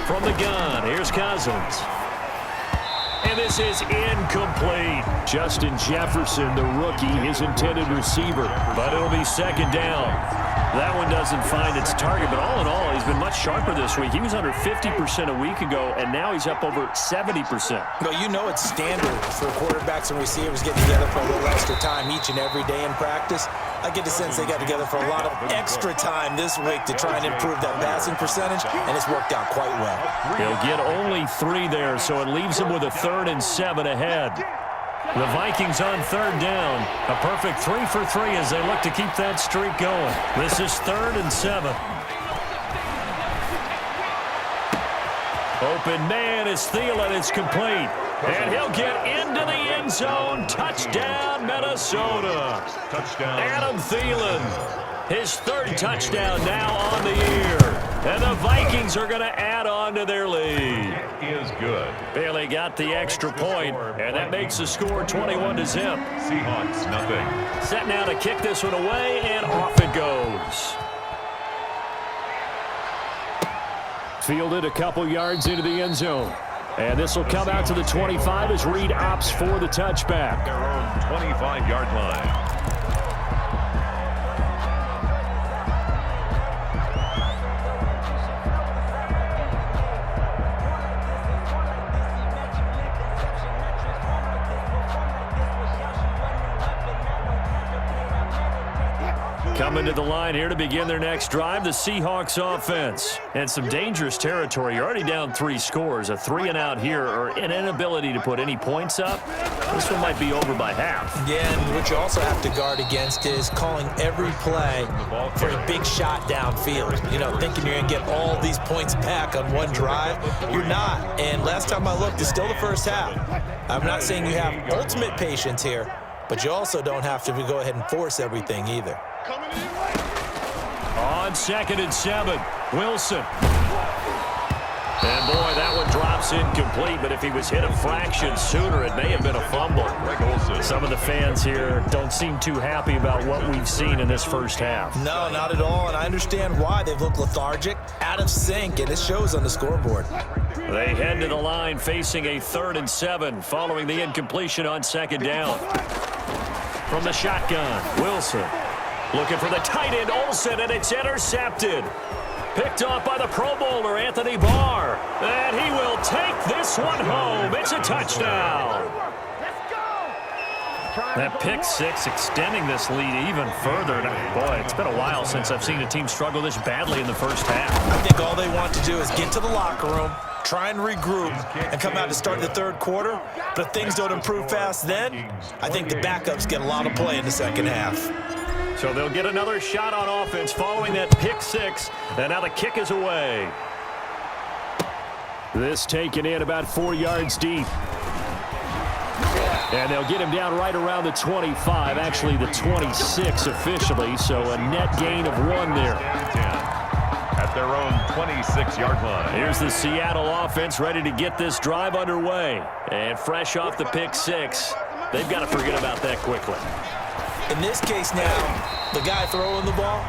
From the gun, here's Cousins. And this is incomplete. Justin Jefferson, the rookie, his intended receiver. But it'll be second down. That one doesn't find its target, but all in all, he's been much sharper this week. He was under 50% a week ago, and now he's up over 70%. Well, you know it's standard for quarterbacks and receivers getting together for a little extra time each and every day in practice. I get the sense they got together for a lot of extra time this week to try and improve that passing percentage, and it's worked out quite well. He'll get only 3 there, so it leaves him with a 3rd and 7 ahead. The Vikings on 3rd down. A perfect 3 for 3 as they look to keep that streak going. This is 3rd and 7. Open man is Thielen. It's complete. And he'll get into the end zone. Touchdown, Minnesota. Touchdown. Adam Thielen. His 3rd touchdown now on the year. And the Vikings are going to add on to their lead. It is good. Bailey got the extra point, and that makes the score 21-0. Seahawks, nothing. Set now to kick this one away, and off it goes. Fielded a couple yards into the end zone. And this will come out to the 25 as Reed opts for the touchback. Their own 25-yard line. Coming to the line here to begin their next drive, the Seahawks offense. And some dangerous territory. You're already down 3 scores. A 3-and-out here or an inability to put any points up. This one might be over by half. Yeah, and what you also have to guard against is calling every play for a big shot downfield. You know, thinking you're going to get all these points back on one drive. You're not. And last time I looked, it's still the first half. I'm not saying you have ultimate patience here, but you also don't have to go ahead and force everything either. On 2nd and 7, Wilson. And boy, that one drops incomplete, but if he was hit a fraction sooner, it may have been a fumble. Some of the fans here don't seem too happy about what we've seen in this first half. No, not at all, and I understand why. They've looked lethargic, out of sync, and it shows on the scoreboard. They head to the line facing a 3rd and 7 following the incompletion on 2nd down. From the shotgun, Wilson. Looking for the tight end, Olsen, and it's intercepted. Picked off by the Pro Bowler, Anthony Barr. And he will take this one home. It's a touchdown. That pick 6 extending this lead even further. Boy, it's been a while since I've seen a team struggle this badly in the first half. I think all they want to do is get to the locker room, try and regroup, and come out to start the 3rd quarter. But if things don't improve fast then, I think the backups get a lot of play in the 2nd half. So they'll get another shot on offense following that pick 6. And now the kick is away. This taken in about 4 yards deep. And they'll get him down right around the 25, actually the 26 officially. So a net gain of 1 there. At their own 26-yard line. Here's the Seattle offense ready to get this drive underway. And fresh off the pick 6, they've got to forget about that quickly. In this case now, the guy throwing the ball,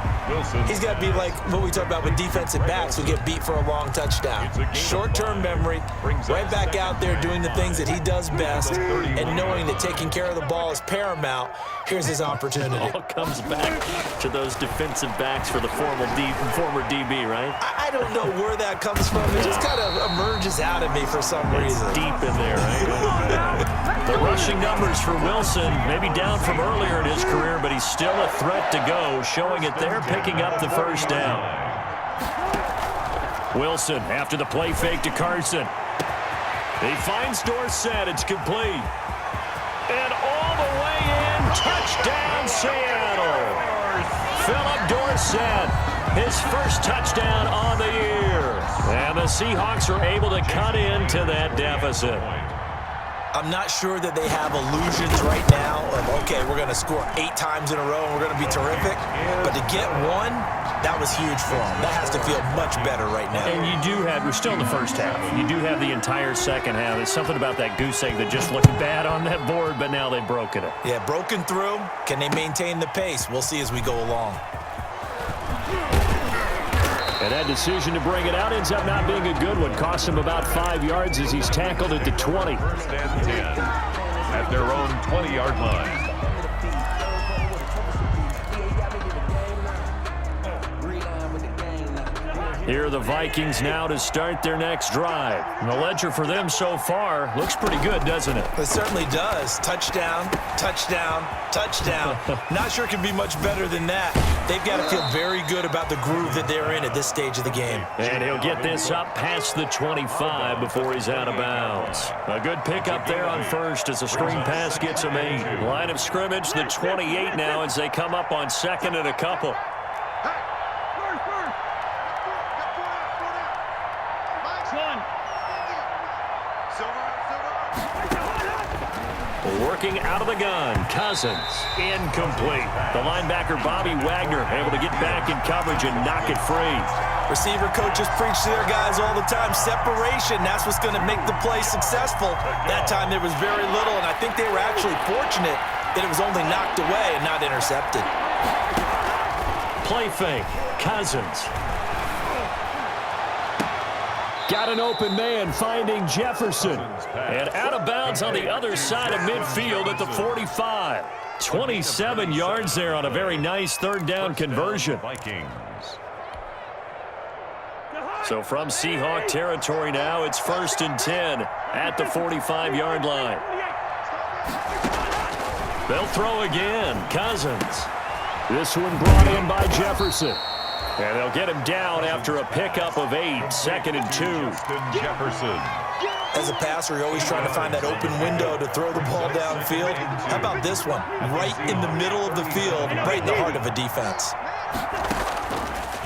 he's got to be like what we talk about with defensive backs who get beat for a long touchdown. Short-term memory, right back out there doing the things that he does best, and knowing that taking care of the ball is paramount. Here's his opportunity. All comes back to those defensive backs for the former DB, right? I don't know where that comes from. It just kind of emerges out of me for some reason. It's deep in there, right? The rushing numbers for Wilson, maybe down from earlier in his career, but he's still a threat to go, showing it there, picking up the first down. Wilson after the play fake to Carson. He finds Dorsett. It's complete. And all the way in, touchdown Seattle. Philip Dorsett, his first touchdown on the year. And the Seahawks are able to cut into that deficit. I'm not sure that they have illusions right now of, okay, we're going to score 8 times in a row and we're going to be terrific. But to get 1, that was huge for them. That has to feel much better right now. And you do have, we're still in the first half. You do have the entire second half. There's something about that goose egg that just looked bad on that board, but now they've broken it. Yeah, broken through. Can they maintain the pace? We'll see as we go along. And that decision to bring it out ends up not being a good one. Costs him about 5 yards as he's tackled at the 20. First and 10 at their own 20-yard line. Here are the Vikings now to start their next drive. And the ledger for them so far looks pretty good, doesn't it? It certainly does. Touchdown, touchdown, touchdown. Not sure it can be much better than that. They've got to feel very good about the groove that they're in at this stage of the game. And he'll get this up past the 25 before he's out of bounds. A good pickup there on first as the screen pass gets him 8. Line of scrimmage, the 28 now as they come up on second and a couple. Working out of the gun, Cousins, incomplete. The linebacker, Bobby Wagner, able to get back in coverage and knock it free. Receiver coaches preach to their guys all the time. Separation, that's what's going to make the play successful. That time there was very little, and I think they were actually fortunate that it was only knocked away and not intercepted. Play fake, Cousins. Got an open man finding Jefferson. And out of bounds on the other side of midfield at the 45. 27 yards there on a very nice third down conversion. Vikings. So from Seahawk territory now, it's 1st and 10 at the 45-yard line. They'll throw again. Cousins. This one brought in by Jefferson. And they'll get him down after a pickup of 8, 2nd and 2. Jefferson. As a passer, you're always trying to find that open window to throw the ball downfield. How about this one? Right in the middle of the field, right in the heart of a defense.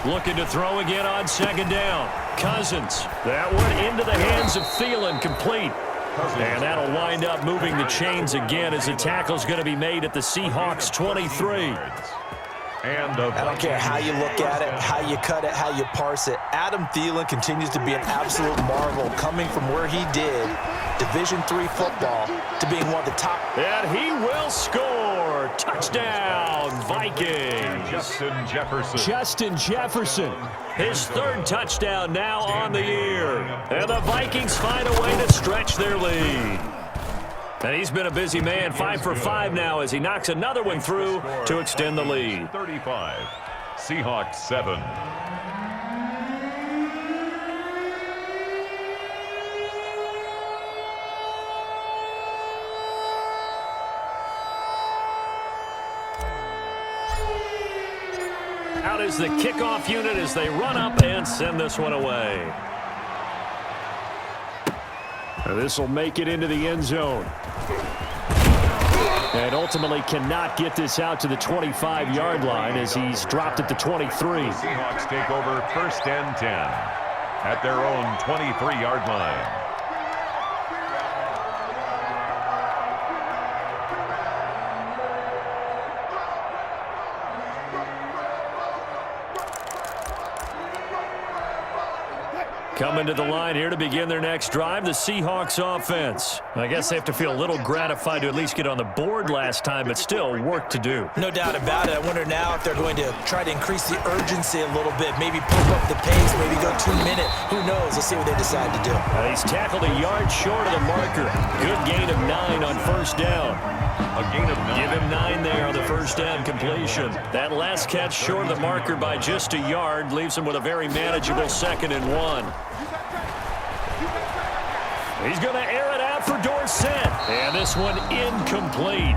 Looking to throw again on 2nd down. Cousins. That one into the hands of Thielen, complete. And that'll wind up moving the chains again as the tackle's going to be made at the Seahawks 23. And I don't care how you look at it, how you cut it, how you parse it. Adam Thielen continues to be an absolute marvel, coming from where he did, Division III football, to being one of the top. And he will score. Touchdown, Vikings. Justin Jefferson. His 3rd touchdown now on the year. And the Vikings find a way to stretch their lead. And he's been a busy man, 5 for 5 now as he knocks another one through to extend the lead. 35, Seahawks 7. Out is the kickoff unit as they run up and send this one away. This will make it into the end zone. And ultimately cannot get this out to the 25-yard line as he's dropped at the 23. Seahawks take over 1st and 10 at their own 23-yard line. Coming to the line here to begin their next drive, the Seahawks offense. I guess they have to feel a little gratified to at least get on the board last time, but still work to do. No doubt about it. I wonder now if they're going to try to increase the urgency a little bit, maybe pump up the pace, maybe go 2-minute. Who knows? Let's see what they decide to do. He's tackled a yard short of the marker. Good gain of 9 on 1st down. A gain of 9. Give him 9 there on the 1st down completion. That last catch short of the marker by just a yard leaves him with a very manageable 2nd and 1. He's going to air it out for Dorsett. And this one incomplete.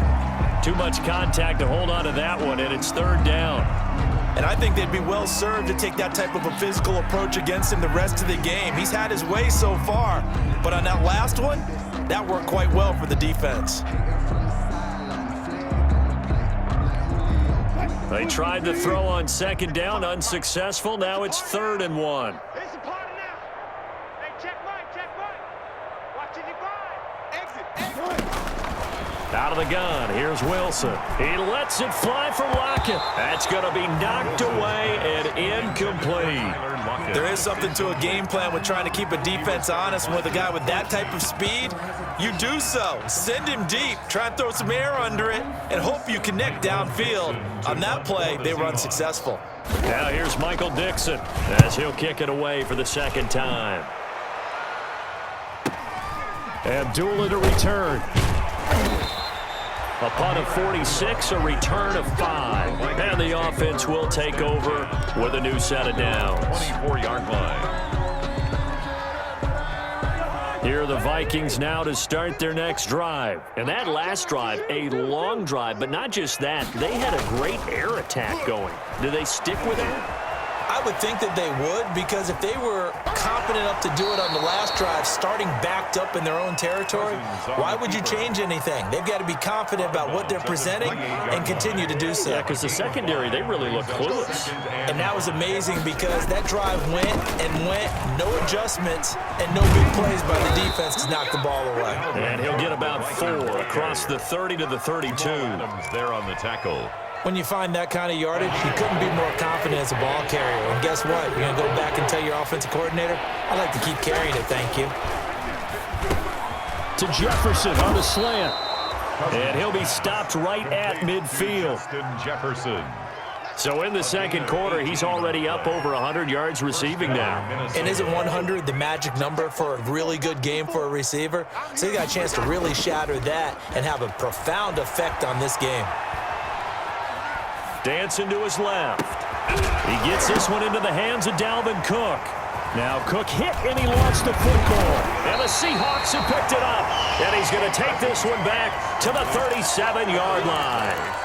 Too much contact to hold on to that one, and it's 3rd down. And I think they'd be well served to take that type of a physical approach against him the rest of the game. He's had his way so far, but on that last one, that worked quite well for the defense. They tried to throw on 2nd down, unsuccessful. Now it's 3rd and 1. Out of the gun, here's Wilson. He lets it fly for Lockett. That's going to be knocked away and incomplete. There is something to a game plan with trying to keep a defense honest. With a guy with that type of speed, you do so. Send him deep, try and throw some air under it, and hope you connect downfield. On that play, they were unsuccessful. Now here's Michael Dixon as he'll kick it away for the second time. Abdullah to return. A punt of 46, a return of 5. And the offense will take over with a new set of downs. 24-yard line. Here are the Vikings now to start their next drive. And that last drive, a long drive, but not just that. They had a great air attack going. Do they stick with it? I would think that they would, because if they were confident enough to do it on the last drive, starting backed up in their own territory, why would you change anything? They've got to be confident about what they're presenting and continue to do so. Yeah, because the secondary, they really look clueless. And that was amazing because that drive went and went, no adjustments, and no big plays by the defense to knock the ball away. And he'll get about 4 across the 30 to the 32. There on the tackle. When you find that kind of yardage, you couldn't be more confident as a ball carrier. And guess what? You're going to go back and tell your offensive coordinator, I'd like to keep carrying it, thank you. To Jefferson on the slant. And he'll be stopped right at midfield. Jefferson. So in the second quarter, he's already up over 100 yards receiving now. And isn't 100 the magic number for a really good game for a receiver? So he got a chance to really shatter that and have a profound effect on this game. Dancing to his left. He gets this one into the hands of Dalvin Cook. Now Cook hit and he lost the football. And the Seahawks have picked it up. And he's going to take this one back to the 37-yard line.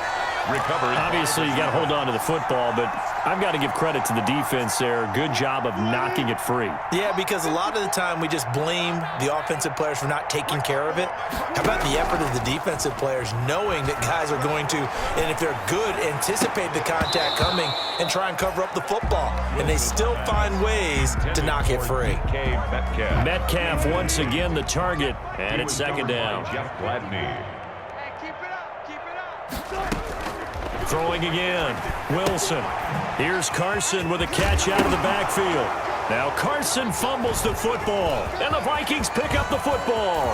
Recovered. Obviously, you got to hold on to the football, but I've got to give credit to the defense there. Good job of knocking it free. Yeah, because a lot of the time we just blame the offensive players for not taking care of it. How about the effort of the defensive players knowing that guys are going to, and if they're good, anticipate the contact coming and try and cover up the football. And they still find ways to knock it free. Metcalf once again the target, and it's second down. Jeff Gladney. Throwing again. Wilson. Here's Carson with a catch out of the backfield. Now Carson fumbles the football, and the Vikings pick up the football.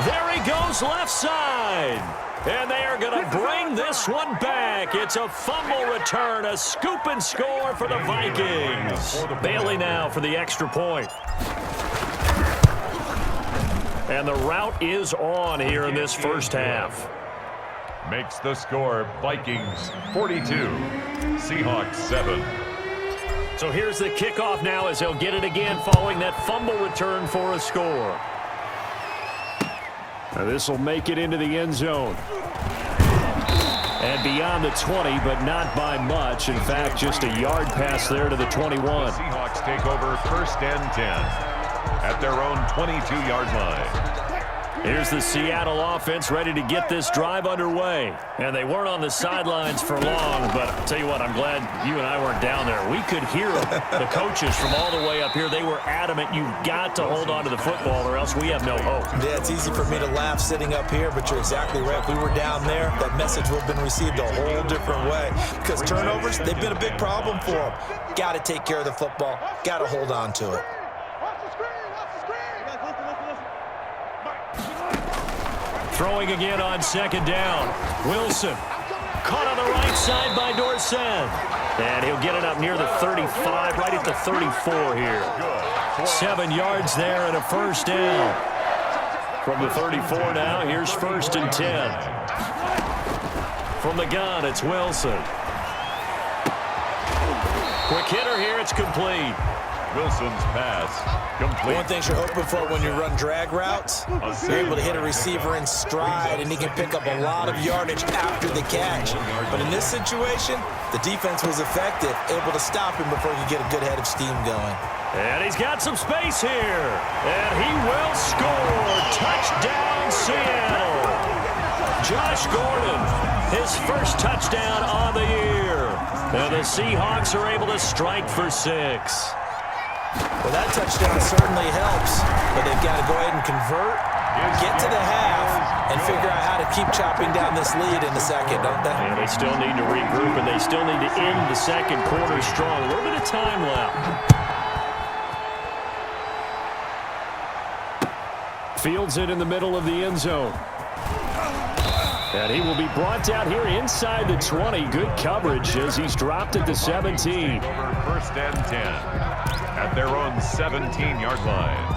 There he goes left side. And they are going to bring this one back. It's a fumble return, a scoop and score for the Vikings. Bailey now for the extra point. And the route is on here in this first half. Makes the score Vikings 42, Seahawks 7. So here's the kickoff now as they'll get it again following that fumble return for a score. Now this will make it into the end zone. And beyond the 20, but not by much. In fact, just a yard pass there to the 21. The Seahawks take over first and 10 at their own 22-yard line. Here's the Seattle offense ready to get this drive underway. And they weren't on the sidelines for long, but I'll tell you what, I'm glad you and I weren't down there. We could hear the coaches from all the way up here. They were adamant, you've got to hold on to the football or else we have no hope. Yeah, it's easy for me to laugh sitting up here, but you're exactly right. If we were down there, that message would have been received a whole different way. Because turnovers, they've been a big problem for them. Got to take care of the football. Got to hold on to it. Throwing again on second down. Wilson caught on the right side by Dorsett. And he'll get it up near the 35, right at the 34 here. 7 yards there and a first down. From the 34 now, here's first and 10. From the gun, it's Wilson. Quick hitter here, it's complete. Wilson's pass complete. One thing you're hoping for when you run drag routes, you're able to hit a receiver in stride, and he can pick up a lot of yardage after the catch. But in this situation, the defense was effective, able to stop him before he could get a good head of steam going. And he's got some space here. And he will score. Touchdown, Seattle. Josh Gordon, his first touchdown on the year. And the Seahawks are able to strike for 6. Well, that touchdown certainly helps, but they've got to go ahead and convert, get to the half, and figure out how to keep chopping down this lead in the second, don't they? And they still need to regroup, and they still need to end the second quarter strong. A little bit of time left. Fields it in the middle of the end zone. And he will be brought down here inside the 20. Good coverage as he's dropped at the 17. Over first and 10 at their own 17-yard line.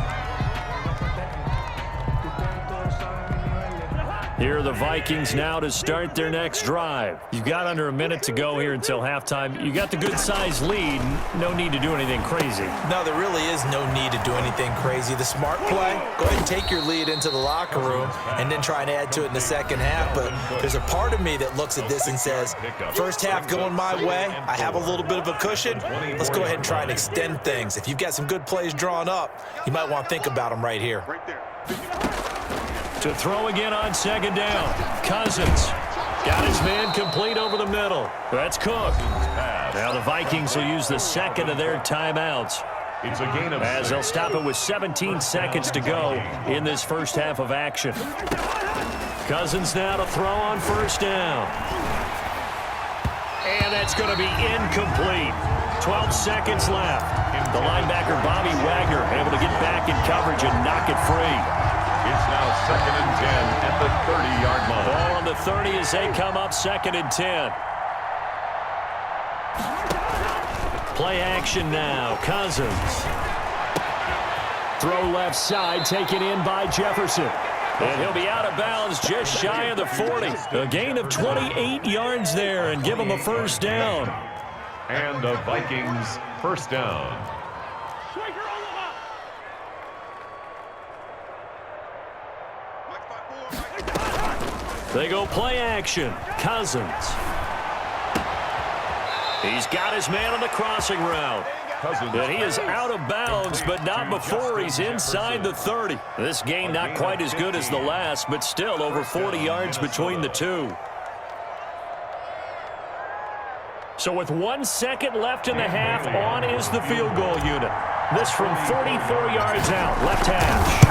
Here are the Vikings now to start their next drive. You've got under a minute to go here until halftime. You got the good-sized lead. No need to do anything crazy. No, there really is no need to do anything crazy. The smart play, go ahead and take your lead into the locker room and then try and add to it in the second half. But there's a part of me that looks at this and says, first half going my way, I have a little bit of a cushion. Let's go ahead and try and extend things. If you've got some good plays drawn up, you might want to think about them right here. To throw again on second down. Cousins got his man complete over the middle. That's Cook. Now the Vikings will use the second of their timeouts. It's a gain of as they'll stop it with 17 seconds to go in this first half of action. Cousins now to throw on first down. And that's going to be incomplete. 12 seconds left. The linebacker Bobby Wagner able to get back in coverage and knock it free. It's now second and 10 at the 30-yard line. Ball on the 30 as they come up second and 10. Play action now. Cousins. Throw left side, taken in by Jefferson. And he'll be out of bounds just shy of the 40. A gain of 28 yards there and give him a first down. And the Vikings first down. They go play action. Cousins. He's got his man on the crossing route. And he is out of bounds, but not before he's inside the 30. This gain not quite as good as the last, but still over 40 yards between the two. So with 1 second left in the half, on is the field goal unit. This from 44 yards out, left hash.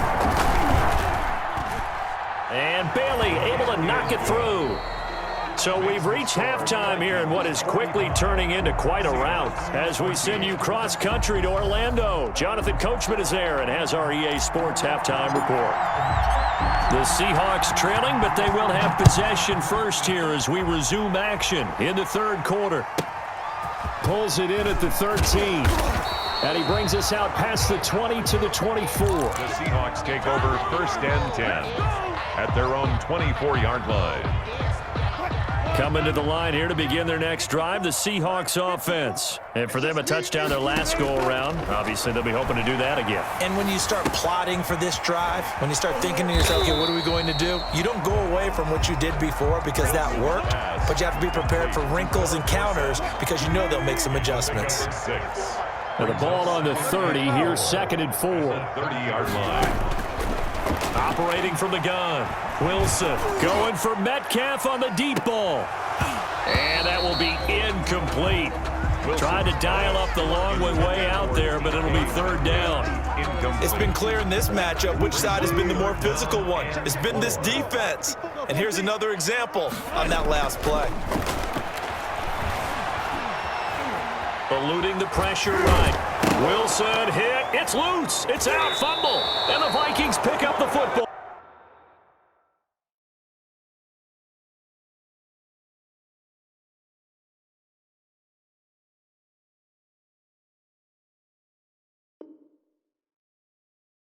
And Bailey able to knock it through. So we've reached halftime here in what is quickly turning into quite a rout as we send you cross-country to Orlando. Jonathan Coachman is there and has our EA Sports halftime report. The Seahawks trailing, but they will have possession first here as we resume action in the third quarter. Pulls it in at the 13. And he brings us out past the 20 to the 24. The Seahawks take over first and 10 at their own 24-yard line. Coming to the line here to begin their next drive, the Seahawks offense. And for them, a touchdown their last go-around. Obviously, they'll be hoping to do that again. And when you start plotting for this drive, when you start thinking to yourself, okay, what are we going to do? You don't go away from what you did before because that worked, but you have to be prepared for wrinkles and counters because you know they'll make some adjustments. And the ball on the 30, here's second and 4. 30-yard line. Operating from the gun. Wilson going for Metcalf on the deep ball. And that will be incomplete. Trying to dial up the long way out there, but it'll be third down. It's been clear in this matchup which side has been the more physical one. It's been this defense. And here's another example on that last play. Eluding the pressure right. Wilson hit. It's loose. It's out. Fumble. And the Vikings pick up the football.